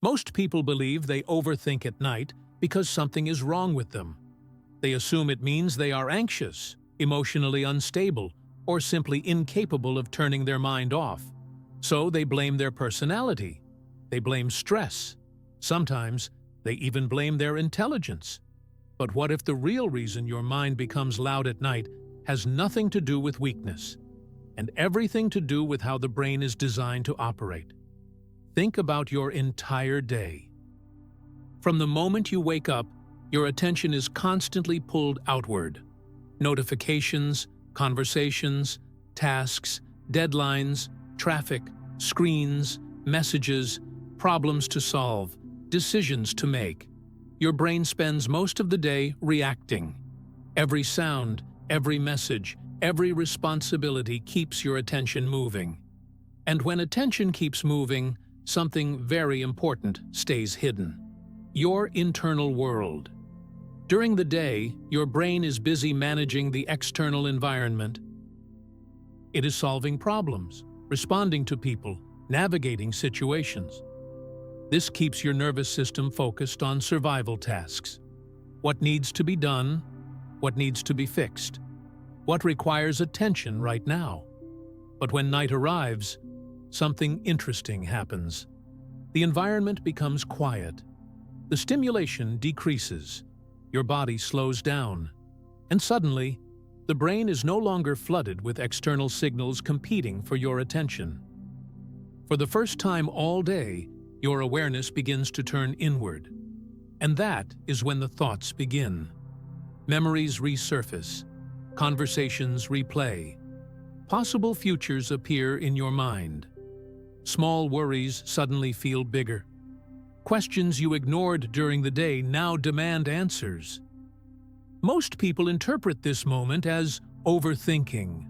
Most people believe they overthink at night because something is wrong with them. They assume it means they are anxious, emotionally unstable, or simply incapable of turning their mind off. So they blame their personality. They blame stress. Sometimes they even blame their intelligence. But what if the real reason your mind becomes loud at night has nothing to do with weakness, and everything to do with how the brain is designed to operate? Think about your entire day. From the moment you wake up, your attention is constantly pulled outward. Notifications, conversations, tasks, deadlines, traffic, screens, messages, problems to solve, decisions to make. Your brain spends most of the day reacting. Every sound, every message, every responsibility keeps your attention moving. And when attention keeps moving, something very important stays hidden: your internal world. During the day, your brain is busy managing the external environment. It is solving problems, responding to people, navigating situations. This keeps your nervous system focused on survival tasks. What needs to be done? What needs to be fixed? What requires attention right now? But when night arrives, something interesting happens. The environment becomes quiet. The stimulation decreases. Your body slows down. And suddenly, the brain is no longer flooded with external signals competing for your attention. For the first time all day, your awareness begins to turn inward. And that is when the thoughts begin. Memories resurface. Conversations replay. Possible futures appear in your mind. Small worries suddenly feel bigger. Questions you ignored during the day now demand answers. Most people interpret this moment as overthinking.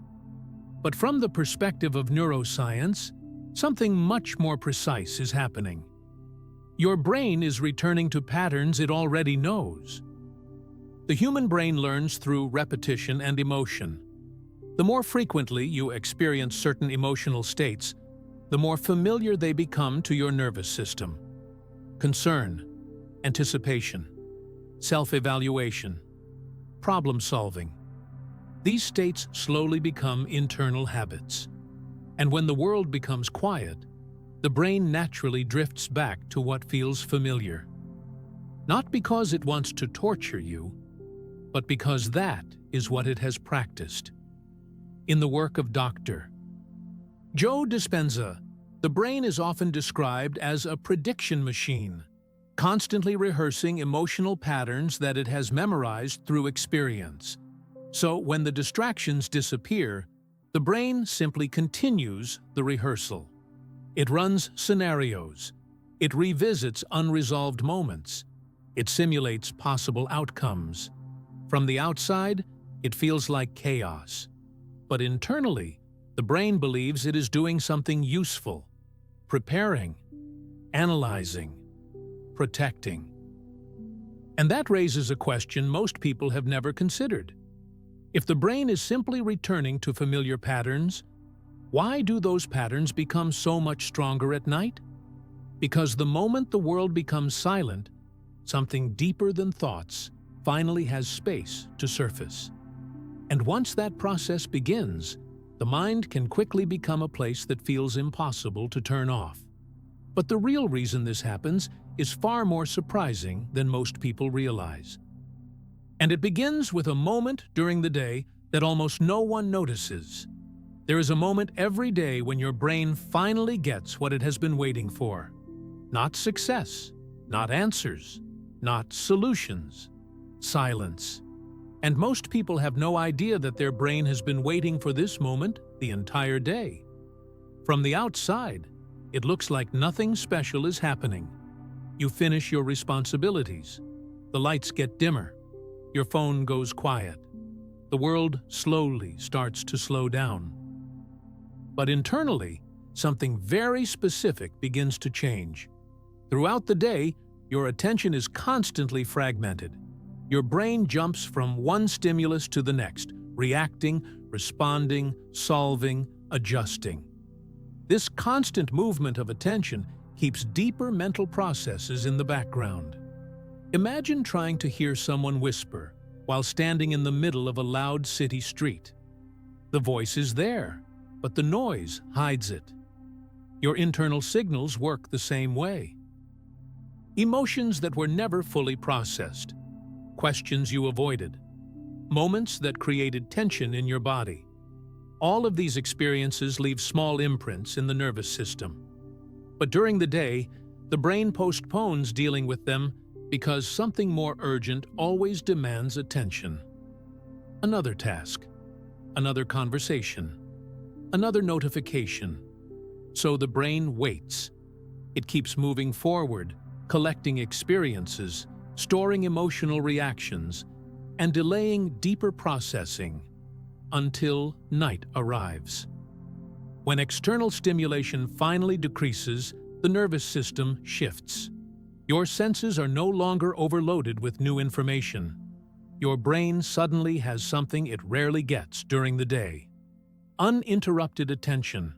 But from the perspective of neuroscience, something much more precise is happening. Your brain is returning to patterns it already knows. The human brain learns through repetition and emotion. The more frequently you experience certain emotional states, the more familiar they become to your nervous system. Concern, anticipation, self-evaluation, problem-solving. These states slowly become internal habits. And when the world becomes quiet, the brain naturally drifts back to what feels familiar. Not because it wants to torture you, but because that is what it has practiced. In the work of Dr. Joe Dispenza, the brain is often described as a prediction machine, constantly rehearsing emotional patterns that it has memorized through experience. So when the distractions disappear, the brain simply continues the rehearsal. It runs scenarios. It revisits unresolved moments. It simulates possible outcomes. From the outside, it feels like chaos. But internally, the brain believes it is doing something useful, preparing, analyzing, protecting. And that raises a question most people have never considered. If the brain is simply returning to familiar patterns, why do those patterns become so much stronger at night? Because the moment the world becomes silent, something deeper than thoughts finally has space to surface. And once that process begins, the mind can quickly become a place that feels impossible to turn off. But the real reason this happens is far more surprising than most people realize. And it begins with a moment during the day that almost no one notices. There is a moment every day when your brain finally gets what it has been waiting for. Not success, not answers, not solutions. Silence. And most people have no idea that their brain has been waiting for this moment the entire day. From the outside, it looks like nothing special is happening. You finish your responsibilities. The lights get dimmer. Your phone goes quiet. The world slowly starts to slow down. But internally, something very specific begins to change. Throughout the day, your attention is constantly fragmented. Your brain jumps from one stimulus to the next, reacting, responding, solving, adjusting. This constant movement of attention keeps deeper mental processes in the background. Imagine trying to hear someone whisper while standing in the middle of a loud city street. The voice is there, but the noise hides it. Your internal signals work the same way. Emotions that were never fully processed, questions you avoided, moments that created tension in your body. All of these experiences leave small imprints in the nervous system. But during the day, the brain postpones dealing with them because something more urgent always demands attention. Another task, another conversation, another notification. So the brain waits. It keeps moving forward, collecting experiences, storing emotional reactions, and delaying deeper processing until night arrives. When external stimulation finally decreases, the nervous system shifts. Your senses are no longer overloaded with new information. Your brain suddenly has something it rarely gets during the day: uninterrupted attention.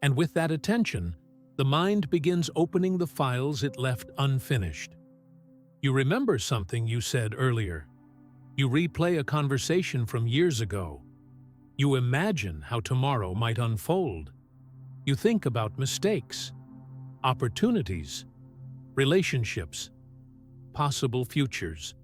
And with that attention, the mind begins opening the files it left unfinished. You remember something you said earlier. You replay a conversation from years ago. You imagine how tomorrow might unfold. You think about mistakes, opportunities, relationships, possible futures.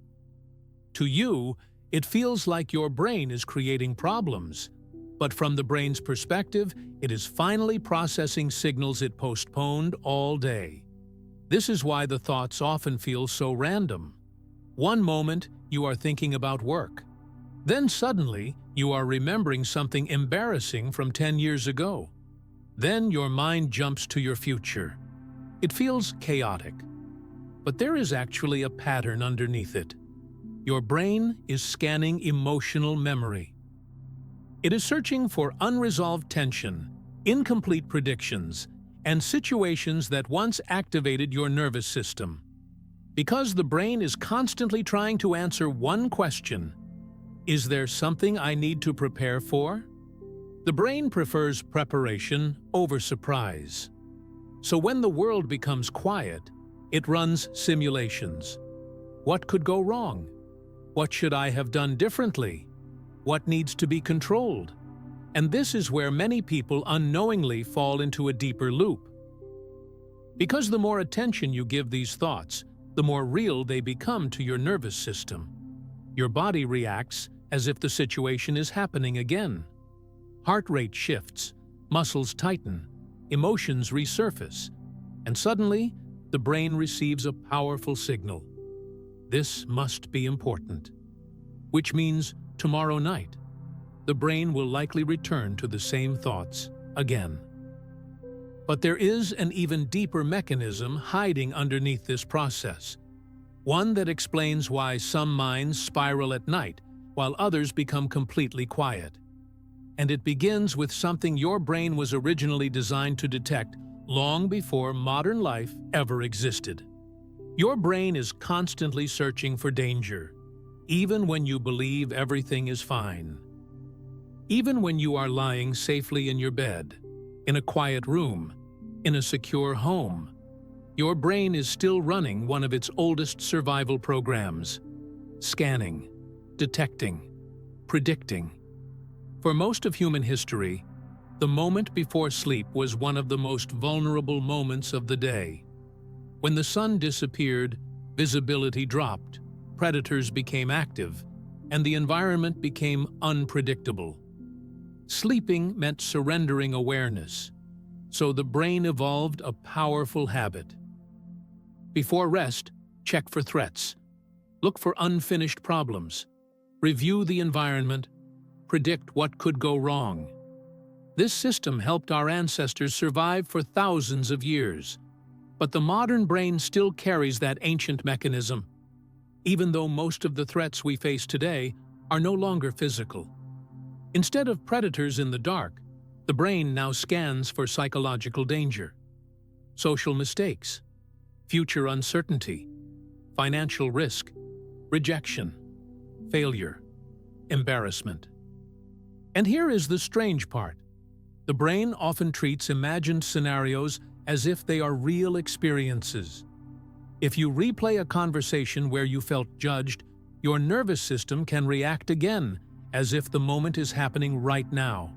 To you, it feels like your brain is creating problems, but from the brain's perspective, it is finally processing signals it postponed all day. This is why the thoughts often feel so random. One moment, you are thinking about work. Then suddenly, you are remembering something embarrassing from 10 years ago. Then your mind jumps to your future. It feels chaotic. But there is actually a pattern underneath it. Your brain is scanning emotional memory. It is searching for unresolved tension, incomplete predictions, and situations that once activated your nervous system. Because the brain is constantly trying to answer one question: is there something I need to prepare for? The brain prefers preparation over surprise. So when the world becomes quiet, it runs simulations. What could go wrong? What should I have done differently? What needs to be controlled? And this is where many people unknowingly fall into a deeper loop. Because the more attention you give these thoughts, the more real they become to your nervous system. Your body reacts as if the situation is happening again. Heart rate shifts, muscles tighten, emotions resurface, and suddenly, the brain receives a powerful signal. This must be important. Which means tomorrow night, the brain will likely return to the same thoughts again. But there is an even deeper mechanism hiding underneath this process. One that explains why some minds spiral at night while others become completely quiet. And it begins with something your brain was originally designed to detect long before modern life ever existed. Your brain is constantly searching for danger, even when you believe everything is fine. Even when you are lying safely in your bed, in a quiet room, in a secure home, your brain is still running one of its oldest survival programs: scanning, detecting, predicting. For most of human history, the moment before sleep was one of the most vulnerable moments of the day. When the sun disappeared, visibility dropped, predators became active, and the environment became unpredictable. Sleeping meant surrendering awareness, so the brain evolved a powerful habit. Before rest, check for threats. Look for unfinished problems. Review the environment. Predict what could go wrong. This system helped our ancestors survive for thousands of years. But the modern brain still carries that ancient mechanism, even though most of the threats we face today are no longer physical. Instead of predators in the dark, the brain now scans for psychological danger, social mistakes, future uncertainty, financial risk, rejection, failure, embarrassment. And here is the strange part. The brain often treats imagined scenarios as if they are real experiences. If you replay a conversation where you felt judged, your nervous system can react again, as if the moment is happening right now.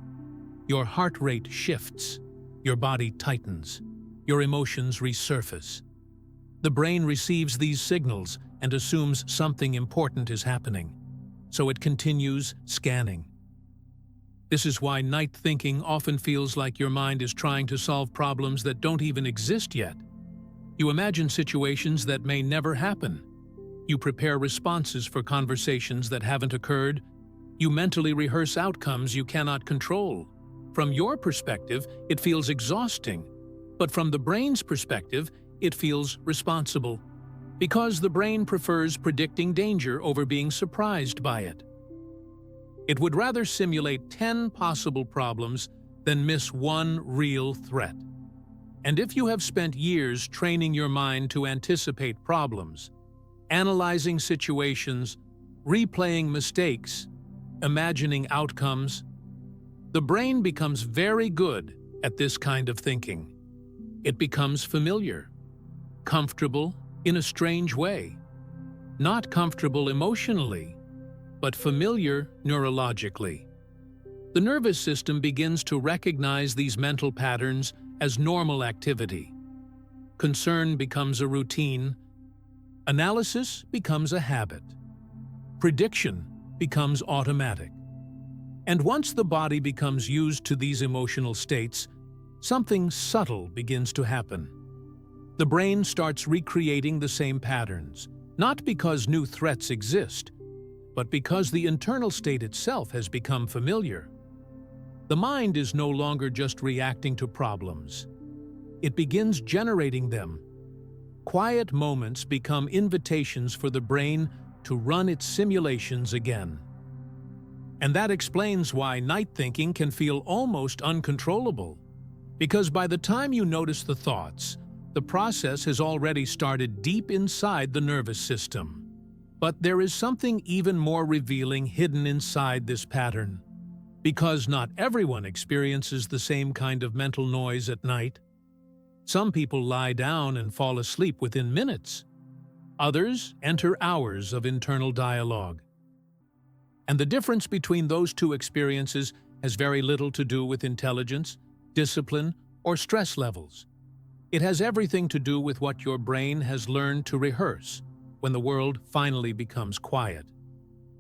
Your heart rate shifts, your body tightens, your emotions resurface. The brain receives these signals and assumes something important is happening, so it continues scanning. This is why night thinking often feels like your mind is trying to solve problems that don't even exist yet. You imagine situations that may never happen. You prepare responses for conversations that haven't occurred. You mentally rehearse outcomes you cannot control. From your perspective, it feels exhausting, but from the brain's perspective, it feels responsible, because the brain prefers predicting danger over being surprised by it. It would rather simulate 10 possible problems than miss one real threat. And if you have spent years training your mind to anticipate problems, analyzing situations, replaying mistakes, imagining outcomes, the brain becomes very good at this kind of thinking. It becomes familiar, comfortable in a strange way, not comfortable emotionally, but familiar neurologically. The nervous system begins to recognize these mental patterns as normal activity. Concern becomes a routine. Analysis becomes a habit. Prediction becomes automatic. And once the body becomes used to these emotional states, something subtle begins to happen. The brain starts recreating the same patterns, not because new threats exist, but because the internal state itself has become familiar. The mind is no longer just reacting to problems. It begins generating them. Quiet moments become invitations for the brain to run its simulations again. And that explains why night thinking can feel almost uncontrollable. Because by the time you notice the thoughts, the process has already started deep inside the nervous system. But there is something even more revealing hidden inside this pattern. Because not everyone experiences the same kind of mental noise at night. Some people lie down and fall asleep within minutes. Others enter hours of internal dialogue. And the difference between those two experiences has very little to do with intelligence, discipline, or stress levels. It has everything to do with what your brain has learned to rehearse when the world finally becomes quiet.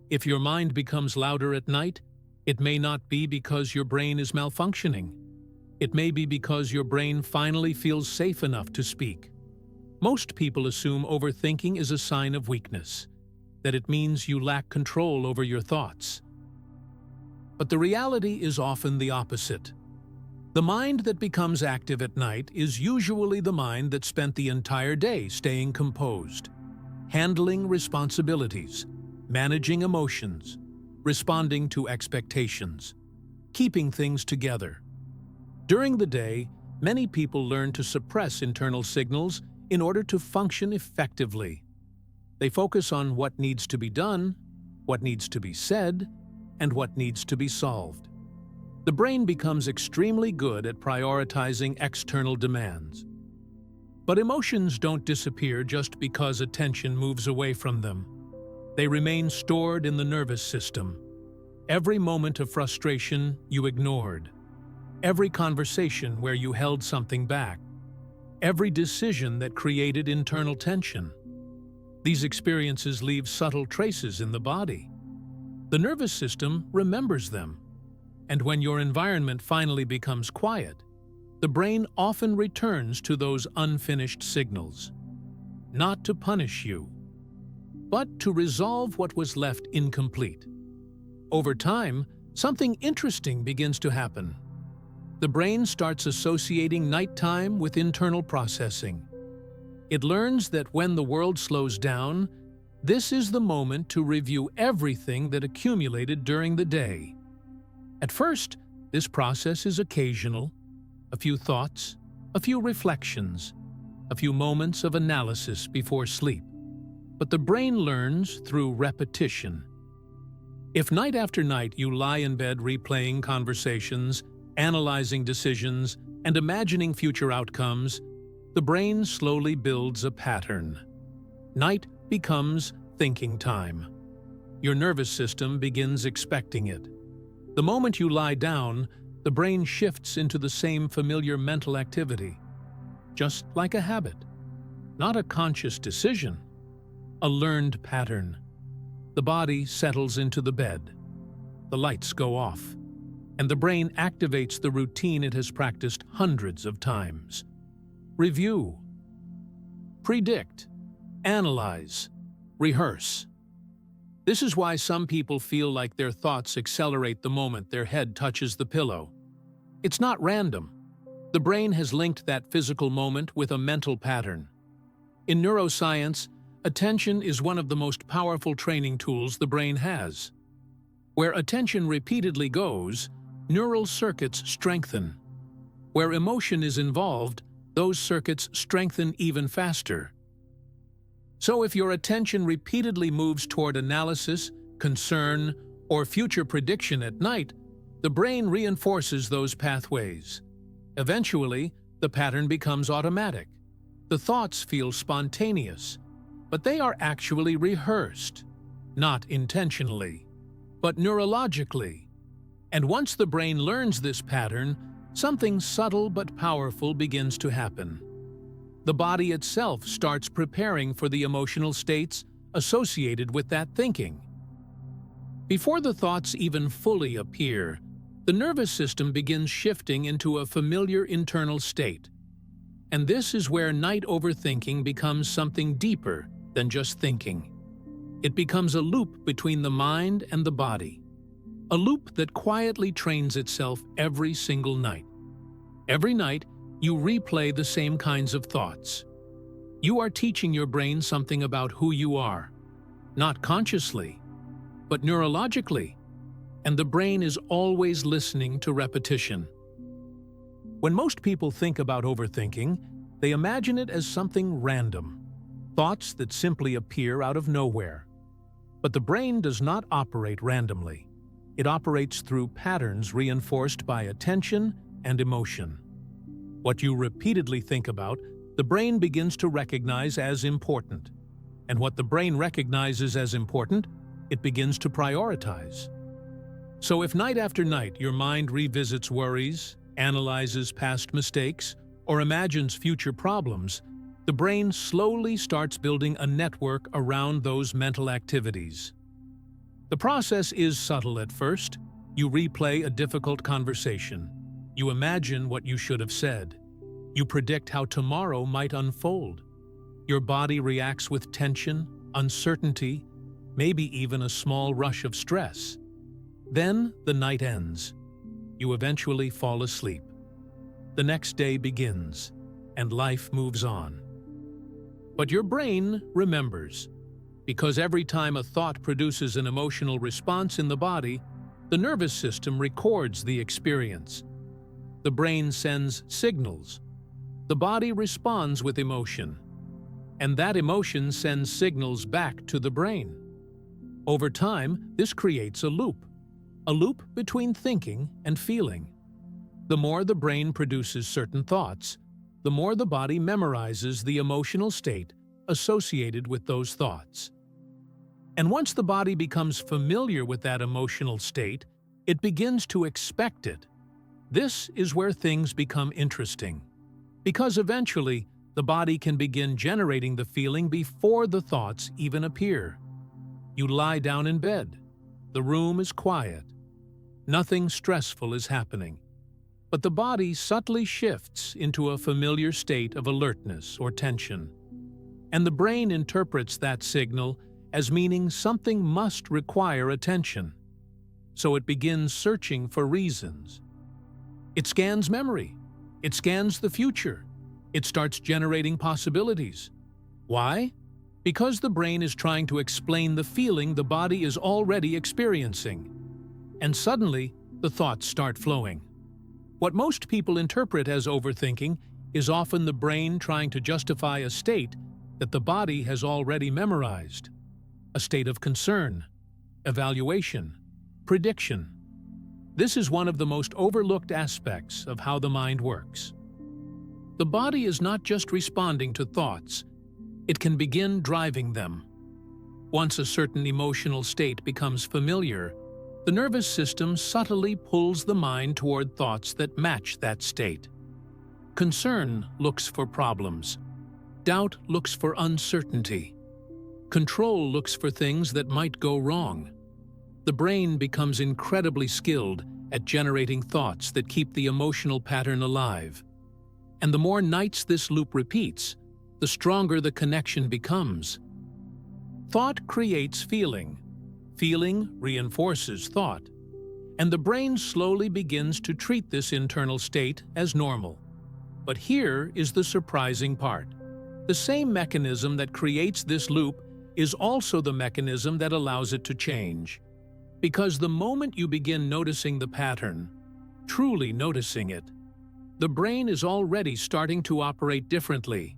If your mind becomes louder at night, it may not be because your brain is malfunctioning. It may be because your brain finally feels safe enough to speak. Most people assume overthinking is a sign of weakness, that it means you lack control over your thoughts. But the reality is often the opposite. The mind that becomes active at night is usually the mind that spent the entire day staying composed, handling responsibilities, managing emotions, responding to expectations, keeping things together. During the day, many people learn to suppress internal signals in order to function effectively. They focus on what needs to be done, what needs to be said, and what needs to be solved. The brain becomes extremely good at prioritizing external demands. But emotions don't disappear just because attention moves away from them. They remain stored in the nervous system. Every moment of frustration you ignored. Every conversation where you held something back. Every decision that created internal tension. These experiences leave subtle traces in the body. The nervous system remembers them. And when your environment finally becomes quiet, the brain often returns to those unfinished signals. Not to punish you, but to resolve what was left incomplete. Over time, something interesting begins to happen. The brain starts associating nighttime with internal processing. It learns that when the world slows down, this is the moment to review everything that accumulated during the day. At first, this process is occasional, a few thoughts, a few reflections, a few moments of analysis before sleep. But the brain learns through repetition. If night after night you lie in bed replaying conversations, analyzing decisions, and imagining future outcomes, the brain slowly builds a pattern. Night becomes thinking time. Your nervous system begins expecting it. The moment you lie down, the brain shifts into the same familiar mental activity, just like a habit. Not a conscious decision, a learned pattern. The body settles into the bed. The lights go off, and the brain activates the routine it has practiced hundreds of times. Review, predict, analyze, rehearse. This is why some people feel like their thoughts accelerate the moment their head touches the pillow. It's not random. The brain has linked that physical moment with a mental pattern. In neuroscience, attention is one of the most powerful training tools the brain has. Where attention repeatedly goes, neural circuits strengthen. Where emotion is involved, those circuits strengthen even faster. So if your attention repeatedly moves toward analysis, concern, or future prediction at night, the brain reinforces those pathways. Eventually, the pattern becomes automatic. The thoughts feel spontaneous, but they are actually rehearsed, not intentionally, but neurologically. And once the brain learns this pattern, something subtle but powerful begins to happen. The body itself starts preparing for the emotional states associated with that thinking. Before the thoughts even fully appear, the nervous system begins shifting into a familiar internal state. And this is where night overthinking becomes something deeper than just thinking. It becomes a loop between the mind and the body. A loop that quietly trains itself every single night. Every night, you replay the same kinds of thoughts. You are teaching your brain something about who you are, not consciously, but neurologically, and the brain is always listening to repetition. When most people think about overthinking, they imagine it as something random, thoughts that simply appear out of nowhere. But the brain does not operate randomly. It operates through patterns reinforced by attention and emotion. What you repeatedly think about, the brain begins to recognize as important. And what the brain recognizes as important, it begins to prioritize. So if night after night your mind revisits worries, analyzes past mistakes, or imagines future problems, the brain slowly starts building a network around those mental activities. The process is subtle at first. You replay a difficult conversation. You imagine what you should have said. You predict how tomorrow might unfold. Your body reacts with tension, uncertainty, maybe even a small rush of stress. Then the night ends. You eventually fall asleep. The next day begins, and life moves on. But your brain remembers, because every time a thought produces an emotional response in the body, the nervous system records the experience. The brain sends signals. The body responds with emotion, and that emotion sends signals back to the brain. Over time, this creates a loop between thinking and feeling. The more the brain produces certain thoughts, the more the body memorizes the emotional state associated with those thoughts. And once the body becomes familiar with that emotional state, it begins to expect it. This is where things become interesting, because eventually the body can begin generating the feeling before the thoughts even appear. You lie down in bed. The room is quiet. Nothing stressful is happening. But the body subtly shifts into a familiar state of alertness or tension. And the brain interprets that signal as meaning something must require attention. So it begins searching for reasons. It scans memory. It scans the future. It starts generating possibilities. Why? Because the brain is trying to explain the feeling the body is already experiencing. And suddenly, the thoughts start flowing. What most people interpret as overthinking is often the brain trying to justify a state that the body has already memorized. A state of concern, evaluation, prediction. This is one of the most overlooked aspects of how the mind works. The body is not just responding to thoughts, it can begin driving them. Once a certain emotional state becomes familiar, the nervous system subtly pulls the mind toward thoughts that match that state. Concern looks for problems. Doubt looks for uncertainty. Control looks for things that might go wrong. The brain becomes incredibly skilled at generating thoughts that keep the emotional pattern alive. And the more nights this loop repeats, the stronger the connection becomes. Thought creates feeling. Feeling reinforces thought. And the brain slowly begins to treat this internal state as normal. But here is the surprising part. The same mechanism that creates this loop is also the mechanism that allows it to change. Because the moment you begin noticing the pattern, truly noticing it, the brain is already starting to operate differently.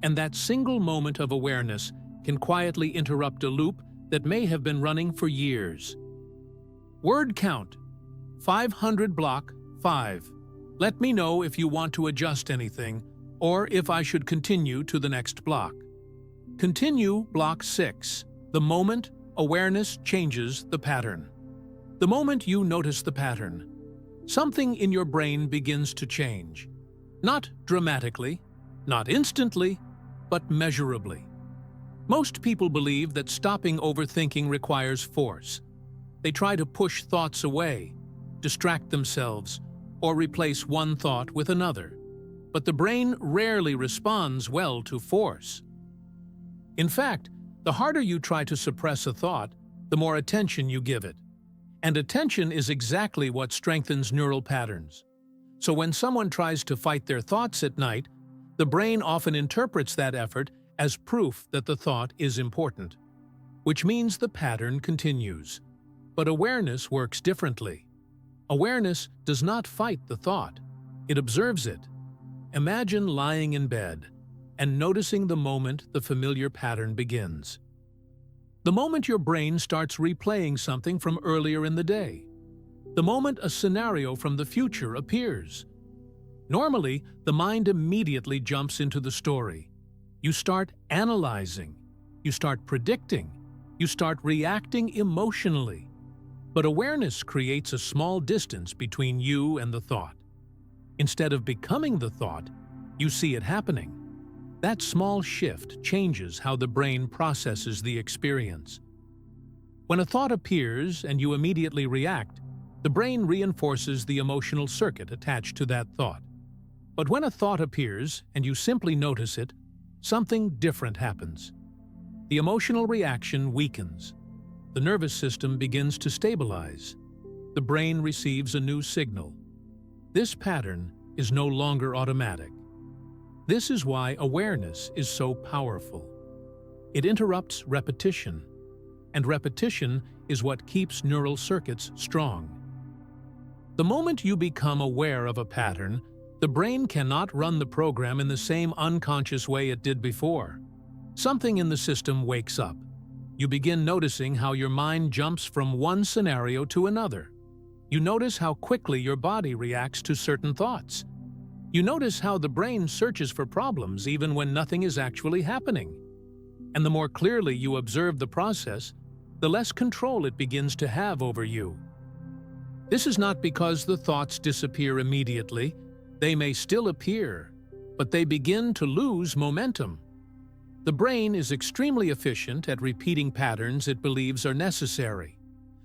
And that single moment of awareness can quietly interrupt a loop that may have been running for years. Word count: 500 block 5. Let me know if you want to adjust anything, or if I should continue to the next block. Continue block 6. The moment awareness changes the pattern. The moment you notice the pattern, something in your brain begins to change. Not dramatically, not instantly, but measurably. Most people believe that stopping overthinking requires force. They try to push thoughts away, distract themselves, or replace one thought with another. But the brain rarely responds well to force. In fact, the harder you try to suppress a thought, the more attention you give it. And attention is exactly what strengthens neural patterns. So when someone tries to fight their thoughts at night, the brain often interprets that effort as proof that the thought is important, which means the pattern continues. But awareness works differently. Awareness does not fight the thought, it observes it. Imagine lying in bed and noticing the moment the familiar pattern begins. The moment your brain starts replaying something from earlier in the day. The moment a scenario from the future appears. Normally, the mind immediately jumps into the story. You start analyzing, you start predicting, you start reacting emotionally. But awareness creates a small distance between you and the thought. Instead of becoming the thought, you see it happening. That small shift changes how the brain processes the experience. When a thought appears and you immediately react, the brain reinforces the emotional circuit attached to that thought. But when a thought appears and you simply notice it, something different happens. The emotional reaction weakens. The nervous system begins to stabilize. The brain receives a new signal. This pattern is no longer automatic. This is why awareness is so powerful. It interrupts repetition, and repetition is what keeps neural circuits strong. The moment you become aware of a pattern, the brain cannot run the program in the same unconscious way it did before. Something in the system wakes up. You begin noticing how your mind jumps from one scenario to another. You notice how quickly your body reacts to certain thoughts. You notice how the brain searches for problems even when nothing is actually happening. And the more clearly you observe the process, the less control it begins to have over you. This is not because the thoughts disappear immediately. They may still appear, but they begin to lose momentum. The brain is extremely efficient at repeating patterns it believes are necessary.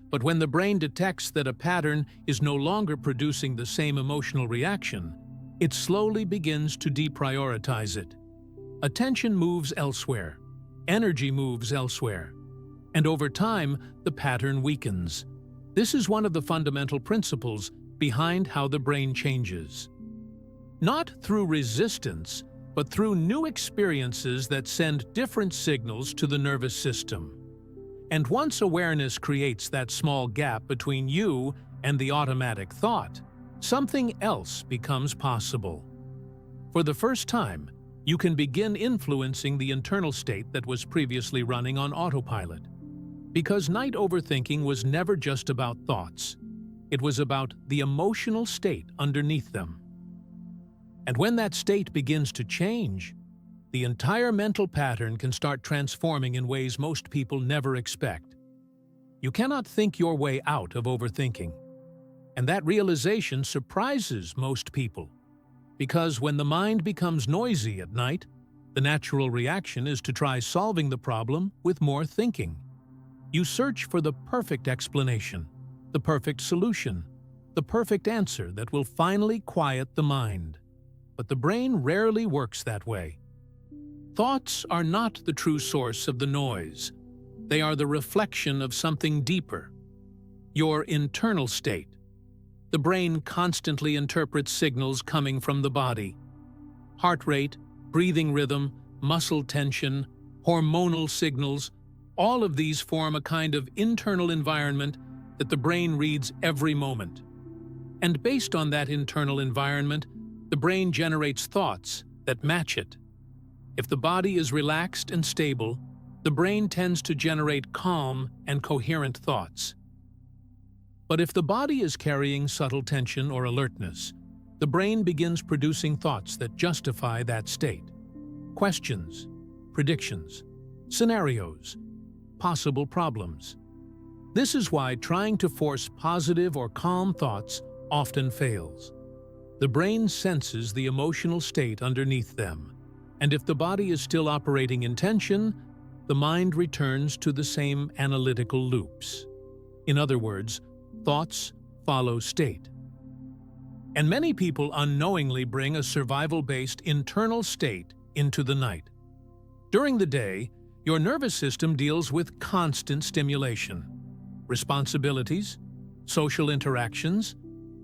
But when the brain detects that a pattern is no longer producing the same emotional reaction, it slowly begins to deprioritize it. Attention moves elsewhere. Energy moves elsewhere. And over time, the pattern weakens. This is one of the fundamental principles behind how the brain changes. Not through resistance, but through new experiences that send different signals to the nervous system. And once awareness creates that small gap between you and the automatic thought, something else becomes possible. For the first time, you can begin influencing the internal state that was previously running on autopilot. Because night overthinking was never just about thoughts. It was about the emotional state underneath them. And when that state begins to change, the entire mental pattern can start transforming in ways most people never expect. You cannot think your way out of overthinking. And that realization surprises most people, because when the mind becomes noisy at night, the natural reaction is to try solving the problem with more thinking. You search for the perfect explanation, the perfect solution, the perfect answer that will finally quiet the mind. But the brain rarely works that way. Thoughts are not the true source of the noise. They are the reflection of something deeper, your internal state. The brain constantly interprets signals coming from the body. Heart rate, breathing rhythm, muscle tension, hormonal signals, all of these form a kind of internal environment that the brain reads every moment. And based on that internal environment, the brain generates thoughts that match it. If the body is relaxed and stable, the brain tends to generate calm and coherent thoughts. But if the body is carrying subtle tension or alertness, the brain begins producing thoughts that justify that state. Questions, predictions, scenarios, possible problems. This is why trying to force positive or calm thoughts often fails. The brain senses the emotional state underneath them, and if the body is still operating in tension, the mind returns to the same analytical loops. In other words, thoughts follow state. And many people unknowingly bring a survival-based internal state into the night. During the day, your nervous system deals with constant stimulation, responsibilities, social interactions,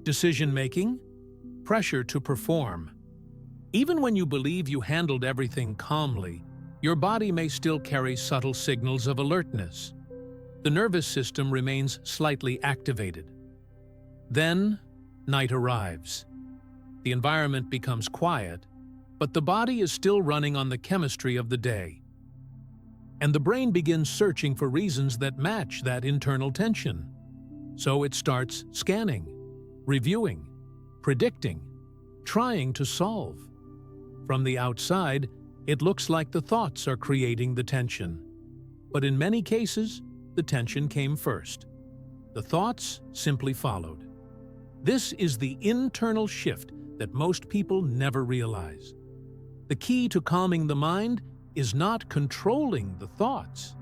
decision-making, pressure to perform. Even when you believe you handled everything calmly, your body may still carry subtle signals of alertness. The nervous system remains slightly activated. Then, night arrives. The environment becomes quiet, but the body is still running on the chemistry of the day. And the brain begins searching for reasons that match that internal tension. So it starts scanning, reviewing, predicting, trying to solve. From the outside, it looks like the thoughts are creating the tension. But in many cases, the tension came first. The thoughts simply followed. This is the internal shift that most people never realize. The key to calming the mind is not controlling the thoughts.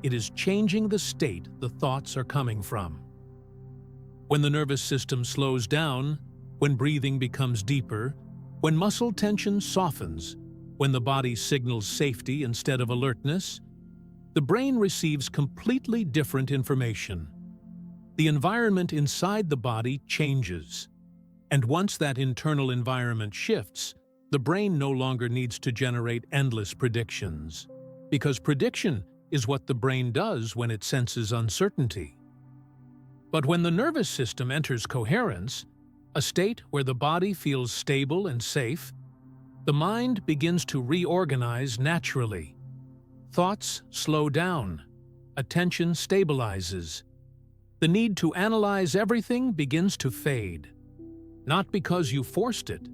It is changing the state the thoughts are coming from. When the nervous system slows down, when breathing becomes deeper, when muscle tension softens, when the body signals safety instead of alertness, the brain receives completely different information. The environment inside the body changes. And once that internal environment shifts, the brain no longer needs to generate endless predictions, because prediction is what the brain does when it senses uncertainty. But when the nervous system enters coherence, a state where the body feels stable and safe, the mind begins to reorganize naturally. Thoughts slow down, attention stabilizes. The need to analyze everything begins to fade, not because you forced it,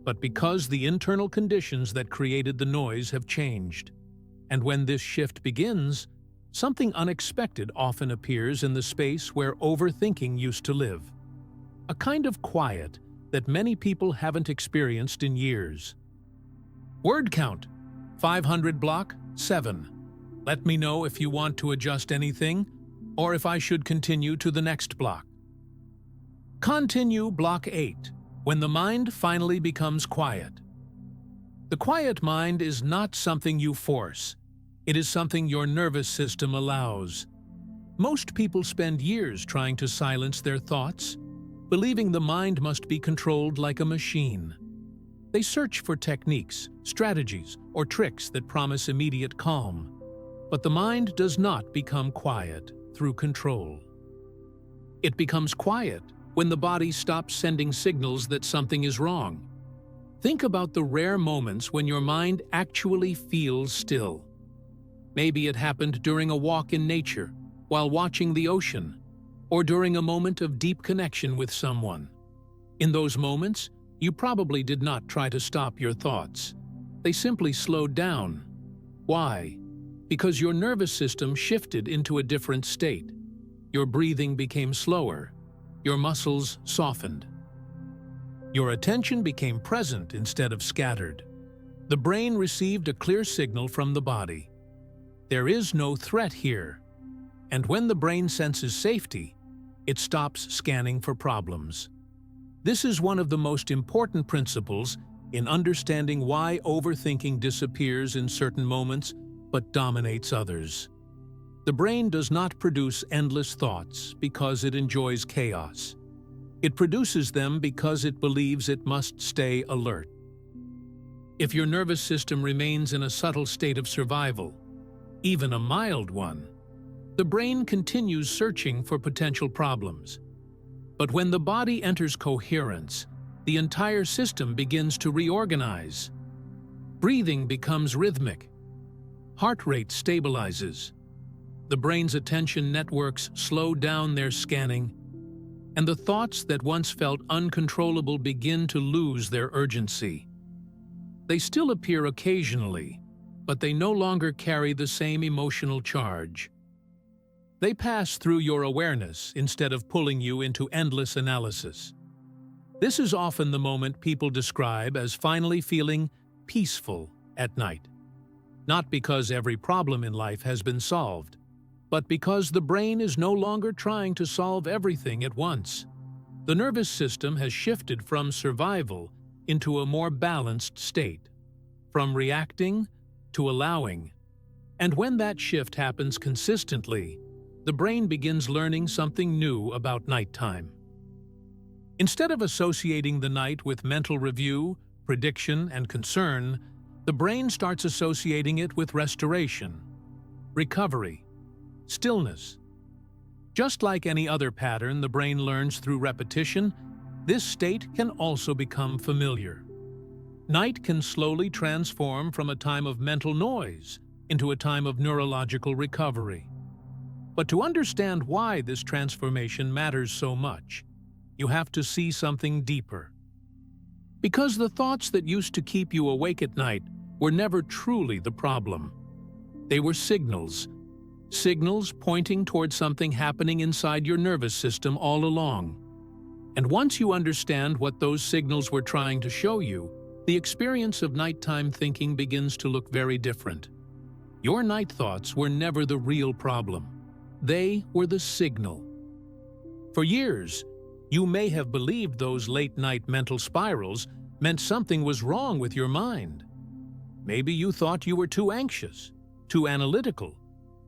but because the internal conditions that created the noise have changed. And when this shift begins, something unexpected often appears in the space where overthinking used to live. A kind of quiet that many people haven't experienced in years. Word count: 500 block 7. Let me know if you want to adjust anything, or if I should continue to the next block. Continue block 8. When the mind finally becomes quiet. The quiet mind is not something you force. It is something your nervous system allows. Most people spend years trying to silence their thoughts, believing the mind must be controlled like a machine. They search for techniques, strategies, or tricks that promise immediate calm. But the mind does not become quiet through control. It becomes quiet when the body stops sending signals that something is wrong. Think about the rare moments when your mind actually feels still. Maybe it happened during a walk in nature, while watching the ocean, or during a moment of deep connection with someone. In those moments, you probably did not try to stop your thoughts. They simply slowed down. Why? Because your nervous system shifted into a different state. Your breathing became slower. Your muscles softened. Your attention became present instead of scattered. The brain received a clear signal from the body. There is no threat here. And when the brain senses safety, it stops scanning for problems. This is one of the most important principles in understanding why overthinking disappears in certain moments but dominates others. The brain does not produce endless thoughts because it enjoys chaos. It produces them because it believes it must stay alert. If your nervous system remains in a subtle state of survival, even a mild one, the brain continues searching for potential problems. But when the body enters coherence, the entire system begins to reorganize. Breathing becomes rhythmic. Heart rate stabilizes. The brain's attention networks slow down their scanning, and the thoughts that once felt uncontrollable begin to lose their urgency. They still appear occasionally, but they no longer carry the same emotional charge. They pass through your awareness instead of pulling you into endless analysis. This is often the moment people describe as finally feeling peaceful at night. Not because every problem in life has been solved, but because the brain is no longer trying to solve everything at once. The nervous system has shifted from survival into a more balanced state, from reacting to allowing. And when that shift happens consistently, the brain begins learning something new about nighttime. Instead of associating the night with mental review, prediction, and concern, the brain starts associating it with restoration, recovery, stillness. Just like any other pattern the brain learns through repetition, this state can also become familiar. Night can slowly transform from a time of mental noise into a time of neurological recovery. But to understand why this transformation matters so much, you have to see something deeper. Because the thoughts that used to keep you awake at night were never truly the problem. They were signals pointing toward something happening inside your nervous system all along. And once you understand what those signals were trying to show you, the experience of nighttime thinking begins to look very different. Your night thoughts were never the real problem. They were the signal. For years, you may have believed those late-night mental spirals meant something was wrong with your mind. Maybe you thought you were too anxious, too analytical,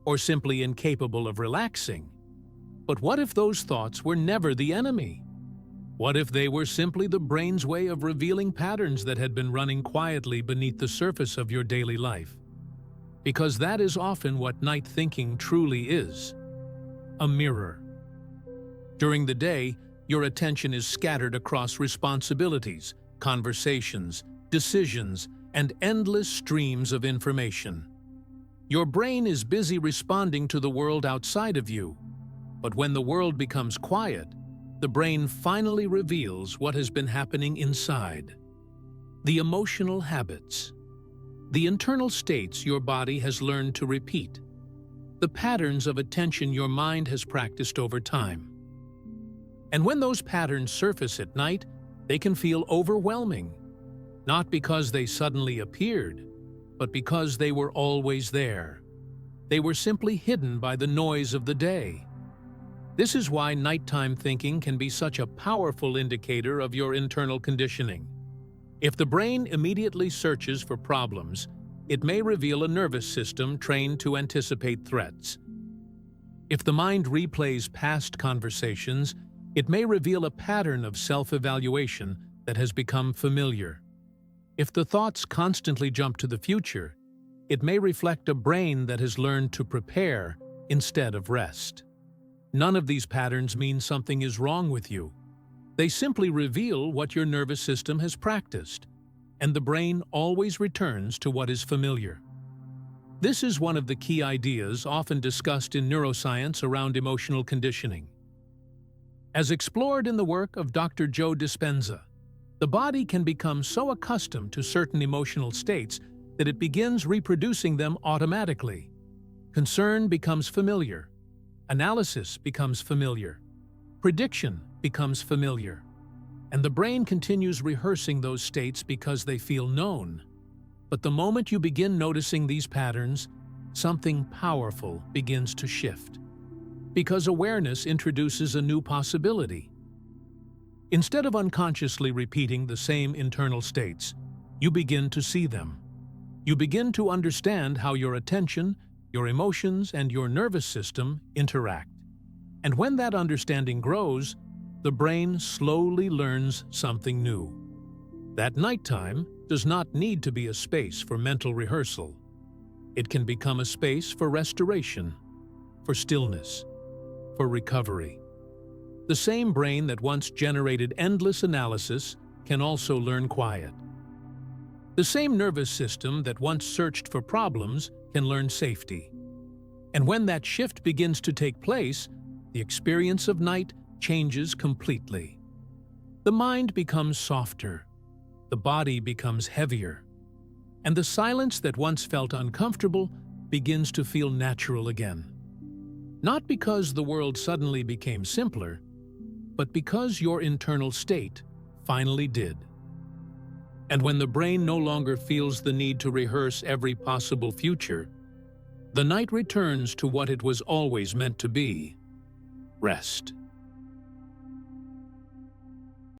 or simply incapable of relaxing. But what if those thoughts were never the enemy? What if they were simply the brain's way of revealing patterns that had been running quietly beneath the surface of your daily life? Because that is often what night thinking truly is. A mirror. During the day, your attention is scattered across responsibilities, conversations, decisions, and endless streams of information. Your brain is busy responding to the world outside of you. But when the world becomes quiet, the brain finally reveals what has been happening inside. The emotional habits. The internal states your body has learned to repeat. The patterns of attention your mind has practiced over time. And when those patterns surface at night, they can feel overwhelming. Not because they suddenly appeared, but because they were always there. They were simply hidden by the noise of the day. This is why nighttime thinking can be such a powerful indicator of your internal conditioning. If the brain immediately searches for problems, it may reveal a nervous system trained to anticipate threats. If the mind replays past conversations, it may reveal a pattern of self-evaluation that has become familiar. If the thoughts constantly jump to the future, it may reflect a brain that has learned to prepare instead of rest. None of these patterns mean something is wrong with you. They simply reveal what your nervous system has practiced, and the brain always returns to what is familiar. This is one of the key ideas often discussed in neuroscience around emotional conditioning. As explored in the work of Dr. Joe Dispenza, the body can become so accustomed to certain emotional states that it begins reproducing them automatically. Concern becomes familiar. Analysis becomes familiar. Prediction becomes familiar. And the brain continues rehearsing those states because they feel known. But the moment you begin noticing these patterns, something powerful begins to shift. Because awareness introduces a new possibility. Instead of unconsciously repeating the same internal states, you begin to see them. You begin to understand how your attention, your emotions, and your nervous system interact. And when that understanding grows, the brain slowly learns something new. That nighttime does not need to be a space for mental rehearsal. It can become a space for restoration, for stillness, for recovery. The same brain that once generated endless analysis can also learn quiet. The same nervous system that once searched for problems can learn safety. And when that shift begins to take place, the experience of night changes completely. The mind becomes softer, the body becomes heavier, and the silence that once felt uncomfortable begins to feel natural again. Not because the world suddenly became simpler, but because your internal state finally did. And when the brain no longer feels the need to rehearse every possible future, the night returns to what it was always meant to be: rest.